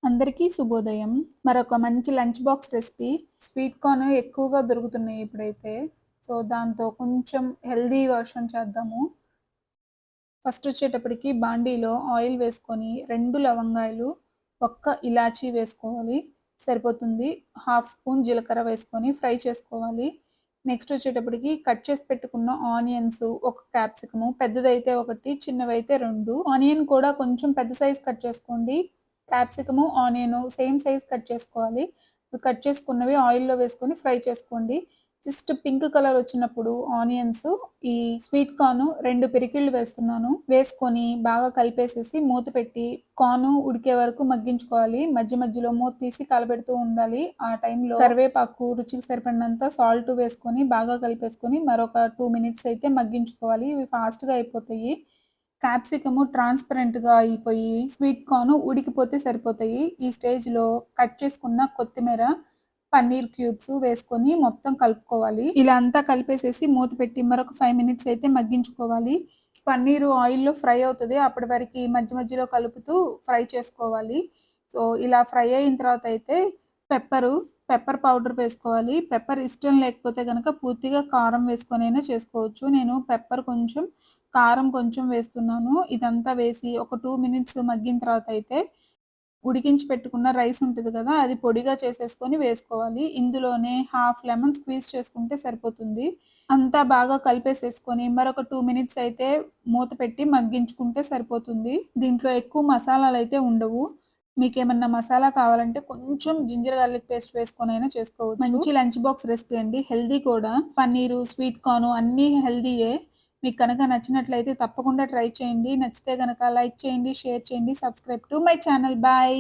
అందరికీ శుభోదయం. మరొక మంచి lunch box recipe. Sweet corn ఎక్కువగా దొరుకుతున్నాయి ఇప్పుడైతే. సో, దాంతో కొంచెం హెల్తీ వర్షన్ చేద్దాము. ఫస్ట్ వచ్చేటప్పటికి బాండీలో ఆయిల్ వేసుకొని 2 లవంగాయలు, ఒక్క ఇలాచీ వేసుకోవాలి. సరిపోతుంది. హాఫ్ స్పూన్ జీలకర్ర వేసుకొని ఫ్రై చేసుకోవాలి. నెక్స్ట్ వచ్చేటప్పటికి కట్ చేసి పెట్టుకున్న ఆనియన్స్, ఒక క్యాప్సికము పెద్దదైతే 1, చిన్నవైతే 2. ఆనియన్ కూడా కొంచెం పెద్ద సైజ్ కట్ చేసుకోండి. Capsicum, onion same size cut చేసుకోవాలి. కట్ చేసుకున్నవి ఆయిల్‌లో వేసుకొని ఫ్రై చేసుకోండి. జస్ట్ పింక్ కలర్ వచ్చినప్పుడు ఆనియన్స్, ఈ స్వీట్ కార్న్ 2 పిరికిళ్ళు వేస్తున్నాను. వేసుకొని బాగా కలిపేసేసి మూత పెట్టి కార్న్ ఉడికే వరకు మగ్గించుకోవాలి. మధ్య మధ్యలో మూత తీసి కలబెడుతూ ఉండాలి. ఆ టైంలో కరివేపాకు, రుచికి సరిపడినంత సాల్ట్ వేసుకొని బాగా కలిపేసుకొని మరొక 2 మినిట్స్ అయితే మగ్గించుకోవాలి. ఇవి ఫాస్ట్‌గా అయిపోతాయి. క్యాప్సికము ట్రాన్స్‌పరెంట్‌గా అయిపోయి స్వీట్ కార్న్ ఉడికిపోతే సరిపోతాయి. ఈ స్టేజ్‌లో కట్ చేసుకున్న కొత్తిమీర, పన్నీర్ క్యూబ్స్ వేసుకొని మొత్తం కలుపుకోవాలి. ఇలా అంతా కలిపేసేసి మూత పెట్టి మరొక 5 మినిట్స్ అయితే మగ్గించుకోవాలి. పన్నీరు ఆయిల్‌లో ఫ్రై అవుతది. అప్పటి వరకి మధ్య మధ్యలో కలుపుతూ ఫ్రై చేసుకోవాలి. సో, ఇలా ఫ్రై అయిన తర్వాత అయితే పెప్పర్ పౌడర్ వేసుకోవాలి. పెప్పర్ ఇష్టం లేకపోతే గనక పూర్తిగా కారం వేసుకొనైనా చేసుకోవచ్చు. నేను పెప్పర్ కొంచెం, కారం కొంచెం వేస్తున్నాను. ఇదంతా వేసి ఒక 2 మినిట్స్ మగ్గిన తర్వాత అయితే ఉడికించి పెట్టుకున్న రైస్ ఉంటది కదా! అది పొడిగా చేసేసుకొని వేసుకోవాలి. ఇందులోనే హాఫ్ లెమన్ స్క్వీజ్ చేసుకుంటే సరిపోతుంది. అంతా బాగా కలిపేసేసుకొని మరొక 2 మినిట్స్ అయితే మూత పెట్టి మగ్గించుకుంటే సరిపోతుంది. దీంట్లో ఎక్కువ మసాలాలైతే ఉండవు. మీకేమన్నా మసాలా కావాలంటే కొంచెం జింజర్ గార్లిక్ పేస్ట్ వేసుకొనైనా చేసుకోవచ్చు. మంచి లంచ్ బాక్స్ రెసిపీ అండి. హెల్తీ కూడా. పన్నీరు, స్వీట్ కార్న్ అన్నీ హెల్తీయే. మీకు కనుక నచ్చినట్లయితే తప్పకుండా ట్రై చేయండి. నచ్చితే గనక లైక్ చేయండి, షేర్ చేయండి, subscribe to my channel. Bye.